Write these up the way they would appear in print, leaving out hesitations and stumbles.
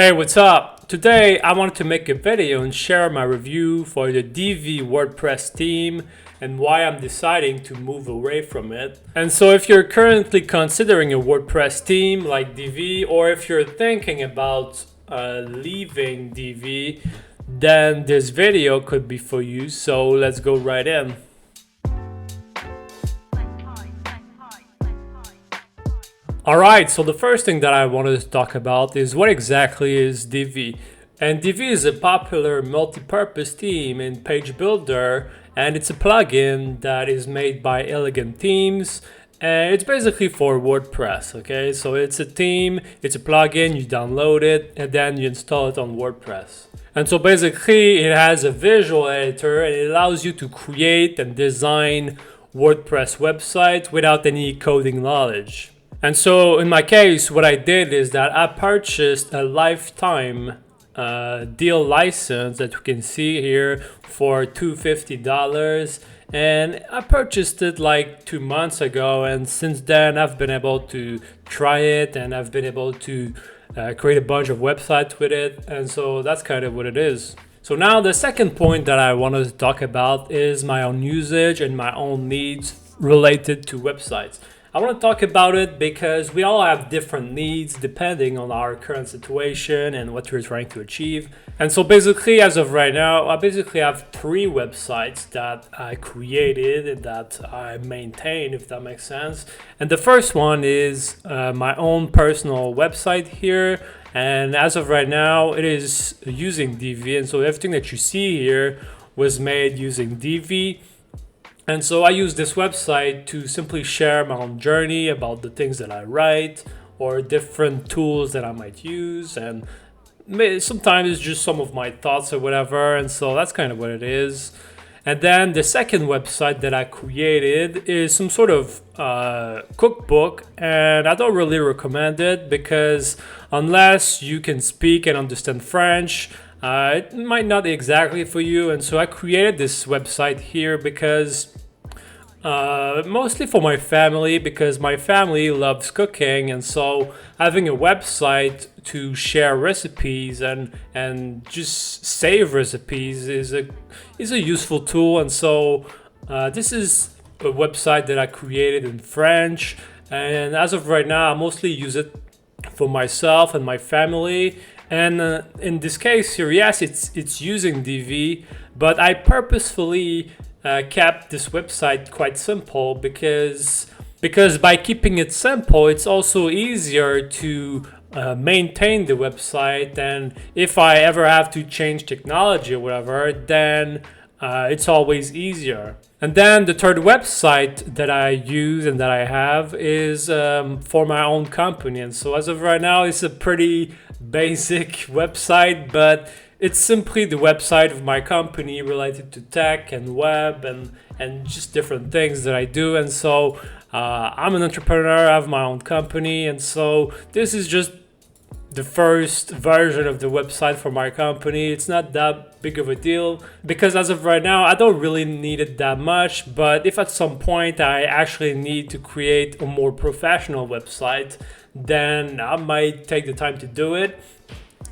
Hey, what's up? Today I wanted to make a video and share my review for the Divi WordPress theme and why I'm deciding to move away from it. And so if you're currently considering a WordPress theme like Divi, or if you're thinking about leaving Divi, then this video could be for you. So let's go right in. Alright, so the first thing that I wanted to talk about is what exactly is Divi. And Divi is a popular multi-purpose theme in Page Builder, and it's a plugin that is made by Elegant Themes, and it's basically for WordPress, okay? So it's a theme, it's a plugin, you download it, and then you install it on WordPress. And so basically it has a visual editor, and it allows you to create and design WordPress websites without any coding knowledge. And so in my case, what I did is that I purchased a lifetime deal license that you can see here for $250, and I purchased it like 2 months ago, and since then I've been able to try it and I've been able to create a bunch of websites with it, and so that's kind of what it is. So now the second point that I wanted to talk about is my own usage and my own needs related to websites. I want to talk about it because we all have different needs depending on our current situation and what we're trying to achieve. And so basically, as of right now, I basically have 3 websites that I created and that I maintain, if that makes sense. And the first one is my own personal website here. And as of right now, it is using Divi. And so everything that you see here was made using Divi. And so I use this website to simply share my own journey about the things that I write or different tools that I might use. And sometimes it's just some of my thoughts or whatever. And so that's kind of what it is. And then the second website that I created is some sort of cookbook. And I don't really recommend it because unless you can speak and understand French, it might not be exactly for you. And so I created this website here because mostly for my family, because my family loves cooking, and so having a website to share recipes and just save recipes is a useful tool. And so this is a website that I created in French, and as of right now I mostly use it for myself and my family. And in this case here, yes, it's using Divi, but I purposefully kept this website quite simple because by keeping it simple, it's also easier to maintain the website. And if I ever have to change technology or whatever, then it's always easier. And then the third website that I use and that I have is for my own company. And so as of right now, it's a pretty basic website, but it's simply the website of my company related to tech and web and just different things that I do. And so I'm an entrepreneur, I have my own company, and so this is just the first version of the website for my company. It's not that big of a deal because as of right now I don't really need it that much, but if at some point I actually need to create a more professional website, then I might take the time to do it.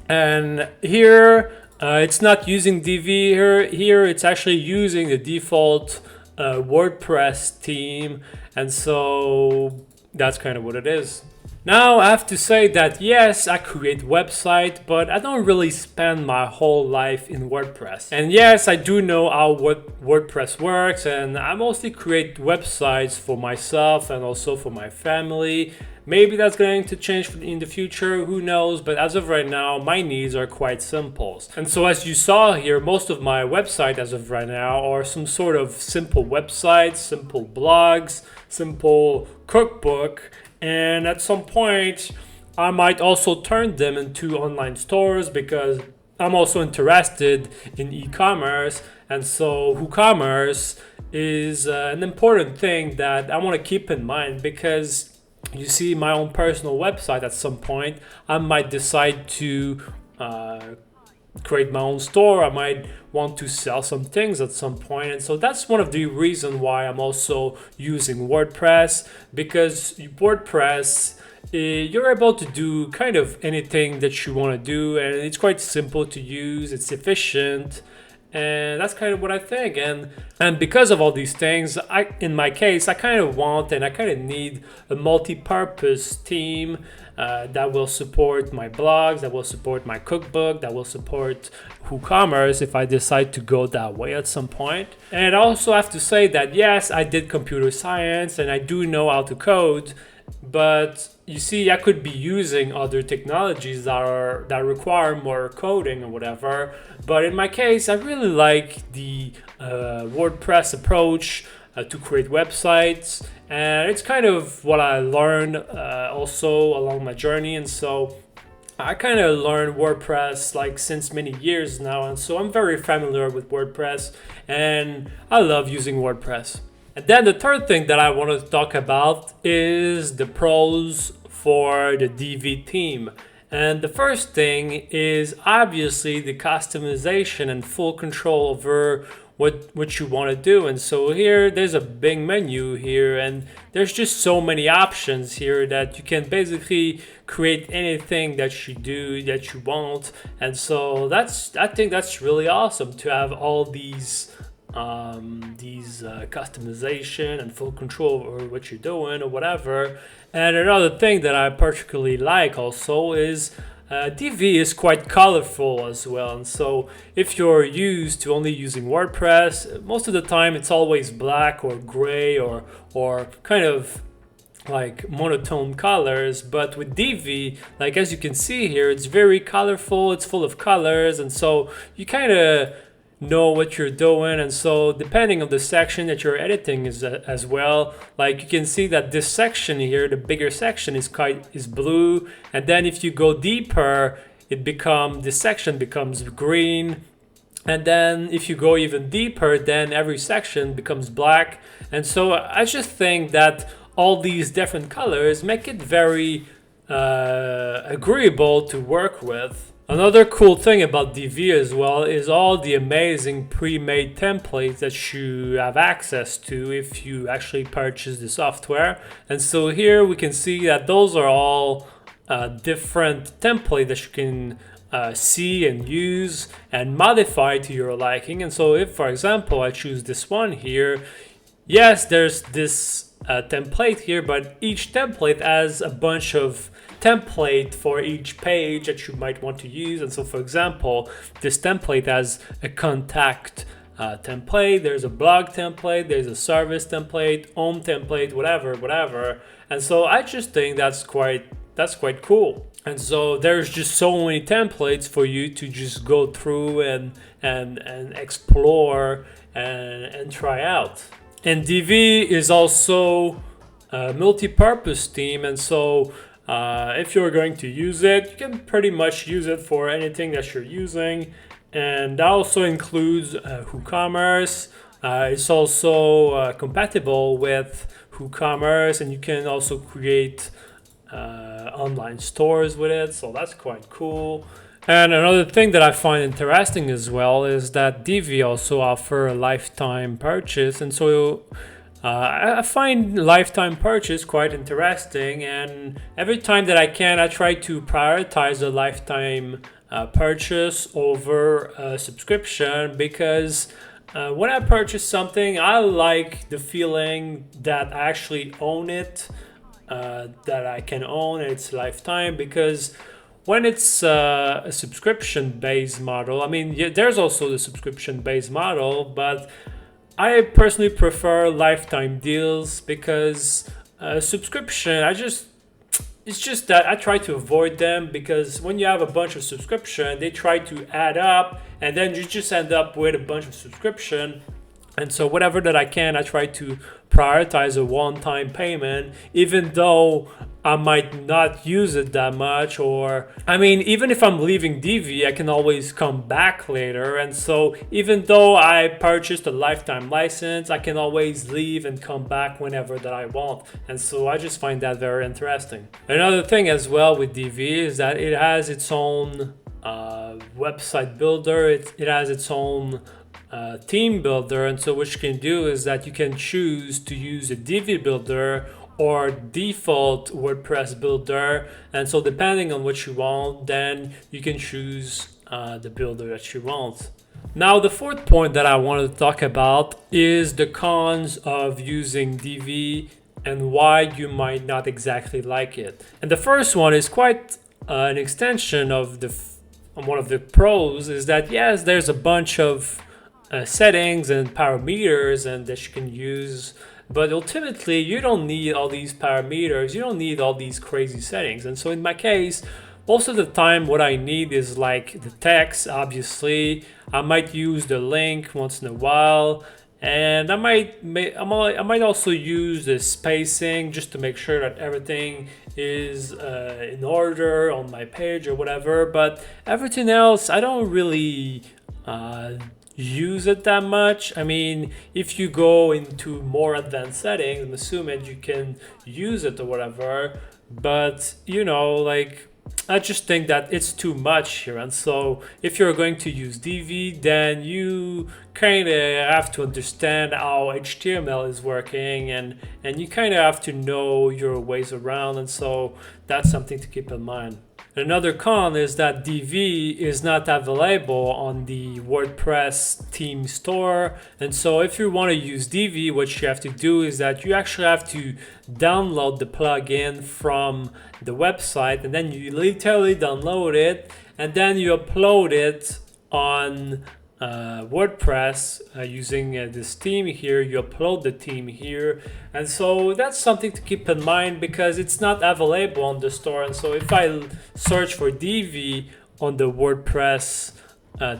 And here it's not using Divi. Here it's actually using the default WordPress theme, and so that's kind of what it is. Now I have to say that yes, I create websites, but I don't really spend my whole life in WordPress. And yes, I do know how WordPress works, and I mostly create websites for myself and also for my family. Maybe that's going to change in the future, who knows, but as of right now, my needs are quite simple. And so as you saw here, most of my website as of right now are some sort of simple websites, simple blogs, simple cookbook, and at some point, I might also turn them into online stores because I'm also interested in e-commerce. And so WooCommerce is an important thing that I want to keep in mind because you see, my own personal website at some point, I might decide to create my own store. I might want to sell some things at some point. And so that's one of the reasons why I'm also using WordPress, because WordPress you're able to do kind of anything that you want to do, and it's quite simple to use, it's efficient, and that's kind of what I think. And because of all these things, in my case, I kind of want and I kind of need a multi-purpose team that will support my blogs, that will support my cookbook, that will support WooCommerce if I decide to go that way at some point. And I also have to say that yes, I did computer science and I do know how to code, but you see, I could be using other technologies that require more coding or whatever. But in my case, I really like the WordPress approach to create websites, and it's kind of what I learned also along my journey. And so I kind of learned WordPress like since many years now, and so I'm very familiar with WordPress, and I love using WordPress. And then the third thing that I want to talk about is the pros for the Divi theme. And the first thing is obviously the customization and full control over what you want to do. And so here there's a big menu here, and there's just so many options here that you can basically create anything that you do that you want. And so I think that's really awesome to have all these customization and full control over what you're doing or whatever. And another thing that I particularly like also is Divi is quite colorful as well. And so if you're used to only using WordPress, most of the time it's always black or gray or kind of like monotone colors. But with Divi, like as you can see here, it's very colorful, it's full of colors, and so you kind of know what you're doing. And so depending on the section that you're editing is as well, like you can see that this section here, the bigger section is blue, and then if you go deeper, this section becomes green, and then if you go even deeper, then every section becomes black. And so I just think that all these different colors make it very agreeable to work with. Another cool thing about Divi as well is all the amazing pre-made templates that you have access to if you actually purchase the software. And so here we can see that those are all different templates that you can see and use and modify to your liking. And so if, for example, I choose this one here, yes, there's this template here, but each template has a bunch of template for each page that you might want to use. And so for example, this template has a contact template, there's a blog template, there's a service template, home template, whatever. And so I just think that's quite cool. And so there's just so many templates for you to just go through and explore and try out. And Divi is also a multi-purpose theme, and so if you're going to use it, you can pretty much use it for anything that you're using. And that also includes WooCommerce. It's also compatible with WooCommerce, and you can also create online stores with it, so that's quite cool. And another thing that I find interesting as well is that Divi also offer a lifetime purchase, and so I find lifetime purchase quite interesting, and every time that I can, I try to prioritize a lifetime purchase over a subscription, because when I purchase something, I like the feeling that I actually own it, that I can own its lifetime. Because when it's a subscription-based model, I mean, yeah, there's also the subscription-based model, but I personally prefer lifetime deals, because subscription, it's just that I try to avoid them, because when you have a bunch of subscription, they try to add up, and then you just end up with a bunch of subscription. And so whatever that I can, I try to prioritize a one-time payment, even though I might not use it that much. Or, I mean, even if I'm leaving Divi, I can always come back later. And so even though I purchased a lifetime license, I can always leave and come back whenever that I want. And so I just find that very interesting. Another thing as well with Divi is that it has its own website builder. It has its own theme builder. And so what you can do is that you can choose to use a Divi builder or default WordPress builder. And so depending on what you want, then you can choose the builder that you want. Now, the fourth point that I wanted to talk about is the cons of using Divi and why you might not exactly like it. And the first one is quite an extension of one of the pros, is that yes, there's a bunch of settings and parameters and that you can use, but ultimately you don't need all these parameters, you don't need all these crazy settings. And so in my case, most of the time what I need is like the text. Obviously I might use the link once in a while, and I might also use the spacing just to make sure that everything is in order on my page or whatever. But everything else, I don't really use it that much. I mean, if you go into more advanced settings, I'm assuming you can use it or whatever. But you know, like, I just think that it's too much here. And so if you're going to use Divi, then you kind of have to understand how HTML is working, and you kind of have to know your ways around. And so that's something to keep in mind. Another con is that Divi is not available on the WordPress theme store. And so if you want to use Divi, what you have to do is that you actually have to download the plugin from the website, and then you literally download it and then you upload it on WordPress using this theme here. You upload the theme here, and so that's something to keep in mind because it's not available on the store. And so if I search for Divi on the WordPress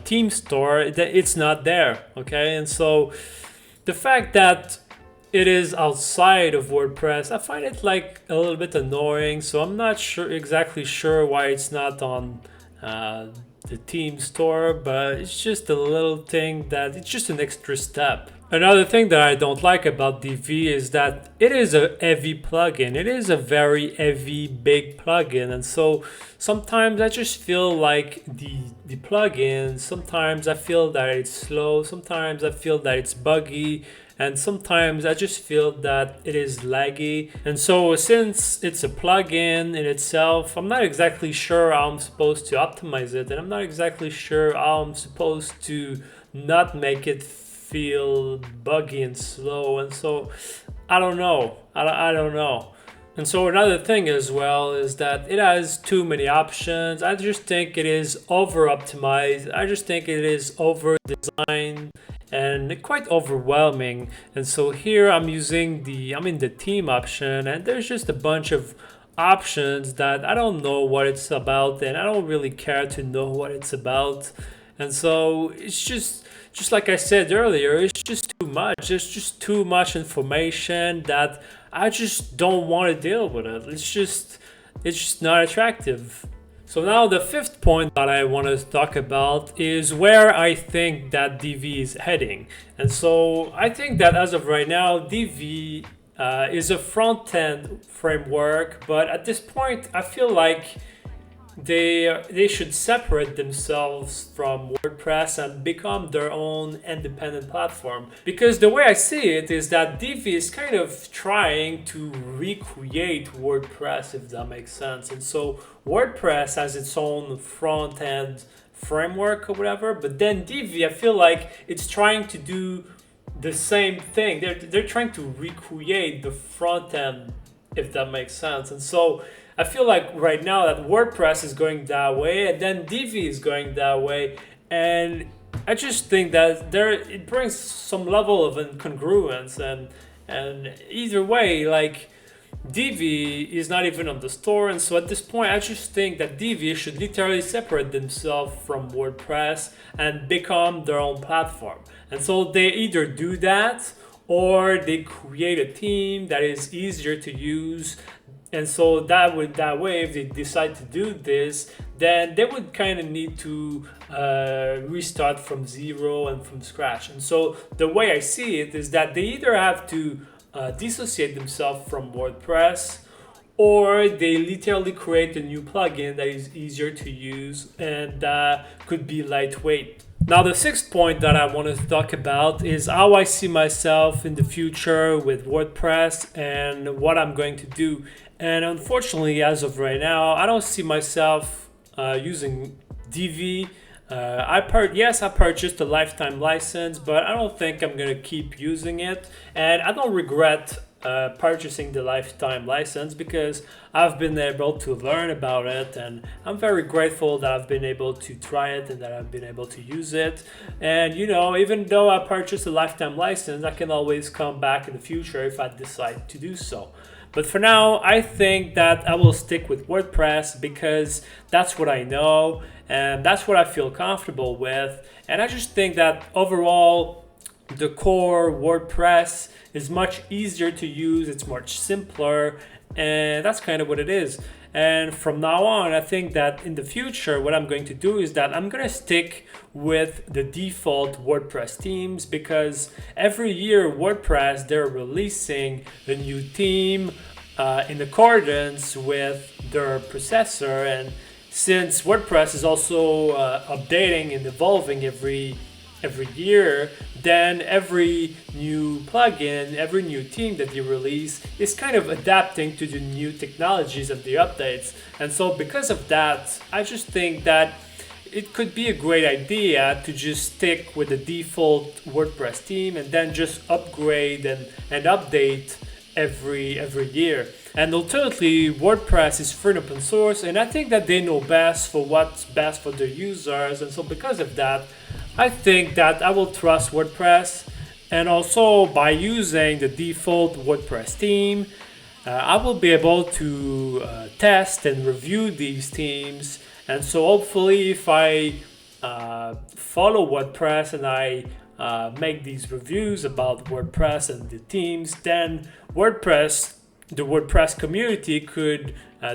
theme store, it's not there. Okay, and so the fact that it is outside of WordPress, I find it like a little bit annoying. So I'm not exactly sure why it's not on the theme store, but it's just a little thing that it's just an extra step. Another thing that I don't like about Divi is that it is a heavy plugin. It is a very heavy, big plugin, and so sometimes I just feel like the plugin. Sometimes I feel that it's slow. Sometimes I feel that it's buggy. And sometimes I just feel that it is laggy. And so since it's a plugin in itself, I'm not exactly sure how I'm supposed to optimize it, and I'm not exactly sure how I'm supposed to not make it feel buggy and slow. And so I don't know. I don't know. And so another thing as well is that it has too many options. I just think it is over optimized. I just think it is over designed and quite overwhelming. And so here I'm in the theme option, and there's just a bunch of options that I don't know what it's about, and I don't really care to know what it's about. And so it's just like I said earlier, it's just too much. There's just too much information that I just don't want to deal with it. It's just not attractive. So now the fifth point that I want to talk about is where I think that Divi is heading. And so I think that as of right now, Divi is a front-end framework, but at this point, I feel like they should separate themselves from WordPress and become their own independent platform. Because the way I see it is that Divi is kind of trying to recreate WordPress, if that makes sense. And so WordPress has its own front end framework or whatever, but then Divi, I feel like it's trying to do the same thing. They're trying to recreate the front end, if that makes sense. And so I feel like right now that WordPress is going that way, and then Divi is going that way, and I just think that it brings some level of incongruence, and either way, like, Divi is not even on the store. And so at this point, I just think that Divi should literally separate themselves from WordPress and become their own platform. And so they either do that or they create a theme that is easier to use. And so that way, if they decide to do this, then they would kind of need to restart from zero and from scratch. And so the way I see it is that they either have to dissociate themselves from WordPress, or they literally create a new plugin that is easier to use and could be lightweight. Now, the sixth point that I want to talk about is how I see myself in the future with WordPress and what I'm going to do. And unfortunately, as of right now, I don't see myself using Divi. Yes, I purchased a lifetime license, but I don't think I'm gonna keep using it, and I don't regret purchasing the lifetime license because I've been able to learn about it, and I'm very grateful that I've been able to try it and that I've been able to use it. And even though I purchased a lifetime license, I can always come back in the future if I decide to do so. But for now, I think that I will stick with WordPress because that's what I know and that's what I feel comfortable with. And I just think that overall, the core WordPress is much easier to use, it's much simpler, and that's kind of what it is. And from now on, I think that in the future, what I'm going to do is that I'm going to stick with the default WordPress themes because every year WordPress, they're releasing a new theme in accordance with their processor. And since WordPress is also updating and evolving every year, then every new plugin, every new theme that they release is kind of adapting to the new technologies and the updates. And so because of that, I just think that it could be a great idea to just stick with the default WordPress theme and then just upgrade and update every year. And ultimately, WordPress is free and open source, and I think that they know best for what's best for their users. And so because of that, I think that I will trust WordPress. And also by using the default WordPress theme, I will be able to test and review these themes. And so hopefully if I follow WordPress and I make these reviews about WordPress and the themes, then the WordPress community could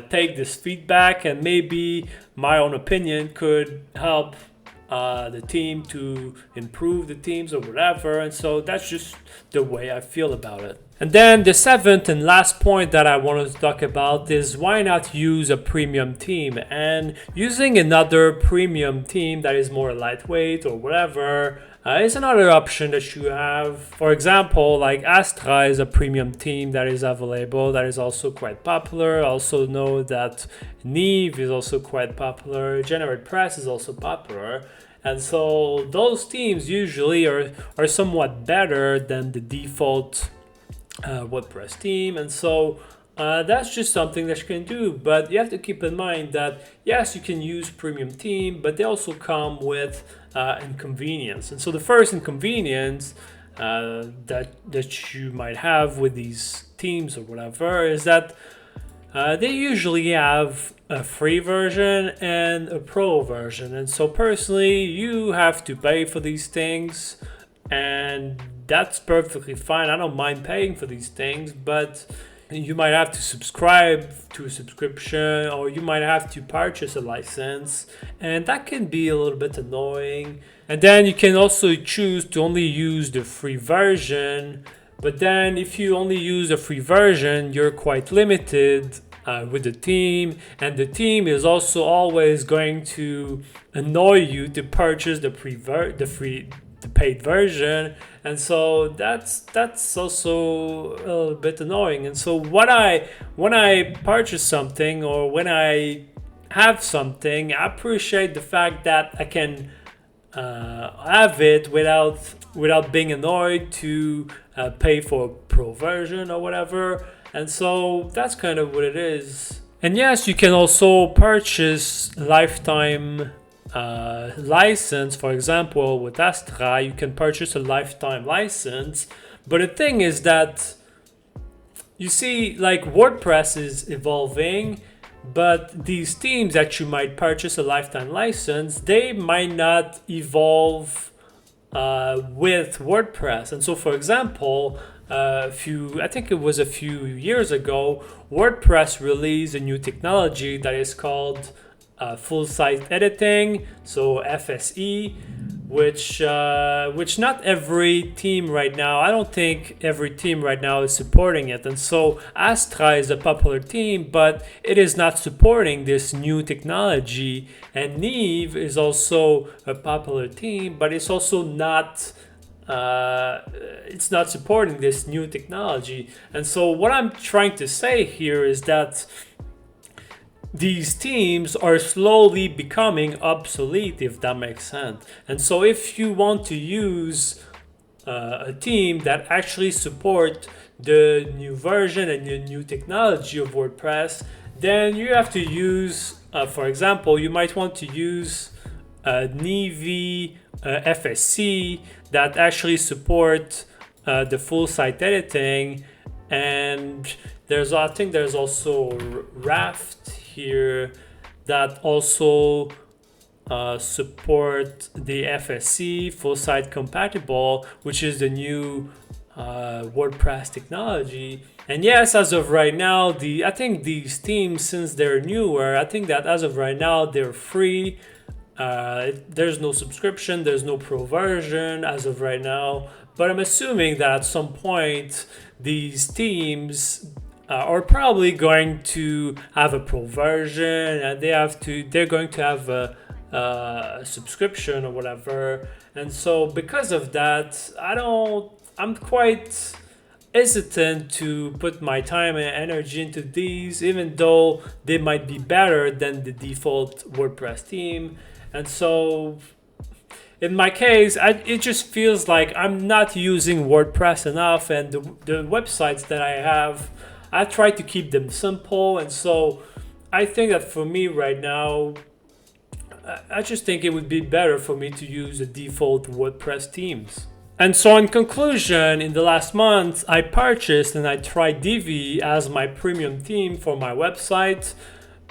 take this feedback, and maybe my own opinion could help the team to improve the teams or whatever. And so that's just the way I feel about it. And then the seventh and last point that I wanted to talk about is why not use a premium theme? And using another premium theme that is more lightweight or whatever is another option that you have. For example, like Astra is a premium theme that is available that is also quite popular. I also know that Neve is also quite popular. GeneratePress is also popular. And so those themes usually are somewhat better than the default WordPress theme. And so that's just something that you can do. But you have to keep in mind that yes, you can use premium theme, but they also come with inconvenience. And so the first inconvenience that you might have with these themes or whatever is that they usually have a free version and a pro version. And so personally, you have to pay for these things, and that's perfectly fine. I don't mind paying for these things, but you might have to subscribe to a subscription, or you might have to purchase a license, and that can be a little bit annoying. And then you can also choose to only use the free version, but then if you only use the free version, you're quite limited with the theme, and the theme is also always going to annoy you to purchase the paid version. And so that's also a little bit annoying. And so when I purchase something or when I have something, I appreciate the fact that I can have it without being annoyed to pay for a pro version or whatever. And so that's kind of what it is. And yes, you can also purchase lifetime license. For example, with Astra, you can purchase a lifetime license. But the thing is that, you see, like WordPress is evolving, but these themes that you might purchase a lifetime license, they might not evolve with WordPress. And so, for example, I think it was a few years ago, WordPress released a new technology that is called full site editing, so FSE, which not every team right now, I don't think every team right now is supporting it. And so Astra is a popular team, but it is not supporting this new technology. And Neve is also a popular team, but it's also not it's not supporting this new technology. And so what I'm trying to say here is that these teams are slowly becoming obsolete, if that makes sense. And so if you want to use a team that actually support the new version and the new technology of WordPress, then you have to use, for example, you might want to use Divi FSC that actually support the full site editing. And I think there's also Raft here that also support the FSC full site compatible, which is the new WordPress technology. And yes, as of right now, I think these themes, since they're newer, I think that as of right now they're free. There's no subscription, there's no pro version as of right now, but I'm assuming that at some point these themes are probably going to have a pro version, and they're going to have a subscription or whatever. And so because of that, I'm quite hesitant to put my time and energy into these, even though they might be better than the default WordPress theme. And so in my case, it just feels like I'm not using WordPress enough, and the websites that I have, I try to keep them simple. And so I think that for me right now, I just think it would be better for me to use the default WordPress themes. And so in conclusion, in the last month, I purchased and I tried Divi as my premium theme for my website.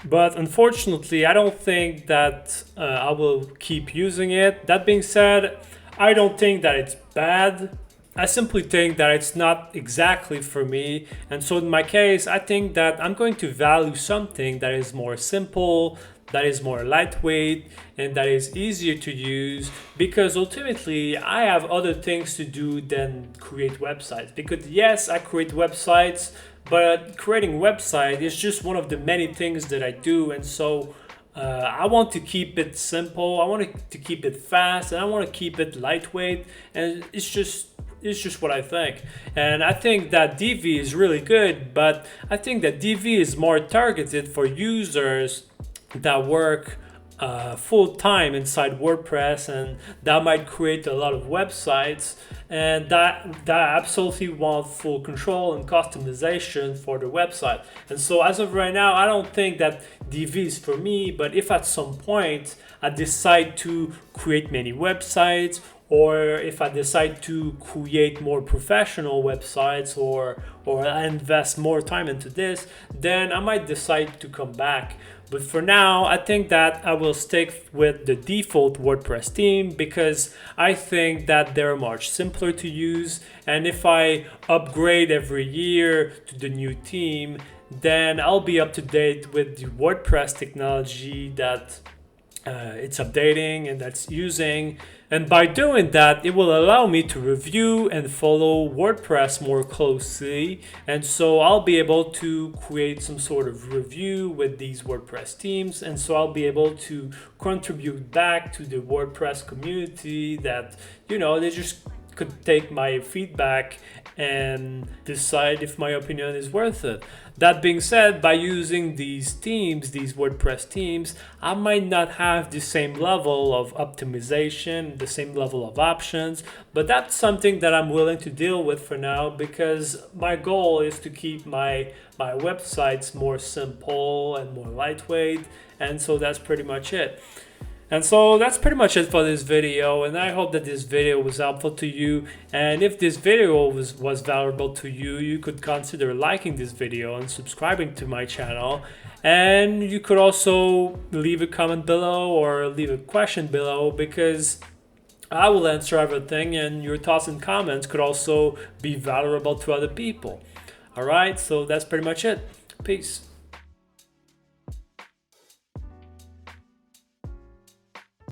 But unfortunately, I don't think that I will keep using it. That being said, I don't think that it's bad. I simply think that it's not exactly for me. And so in my case, I think that I'm going to value something that is more simple, that is more lightweight, and that is easier to use, because ultimately I have other things to do than create websites. Because yes, I create websites, but creating website is just one of the many things that I do. And so I want to keep it simple, I want to keep it fast, and I want to keep it lightweight. And it's just what I think. And I think that Divi is really good, but I think that Divi is more targeted for users that work full-time inside WordPress, and that might create a lot of websites, and that absolutely want full control and customization for the website. And so as of right now, I don't think that Divi is for me. But if at some point I decide to create many websites, or if I decide to create more professional websites, or I invest more time into this, then I might decide to come back. But for now, I think that I will stick with the default WordPress theme, because I think that they're much simpler to use. And if I upgrade every year to the new theme, then I'll be up to date with the WordPress technology that it's updating and that's using. And by doing that, it will allow me to review and follow WordPress more closely. And so I'll be able to create some sort of review with these WordPress themes. And so I'll be able to contribute back to the WordPress community that, they just could take my feedback and decide if my opinion is worth it. That being said, by using these themes, these WordPress themes, I might not have the same level of optimization, the same level of options, but that's something that I'm willing to deal with for now, because my goal is to keep my websites more simple and more lightweight. And so that's pretty much it. And so that's pretty much it for this video, and I hope that this video was helpful to you. And if this video was valuable to you, you could consider liking this video and subscribing to my channel. And you could also leave a comment below or leave a question below, because I will answer everything, and your thoughts and comments could also be valuable to other people. Alright, so that's pretty much it. Peace.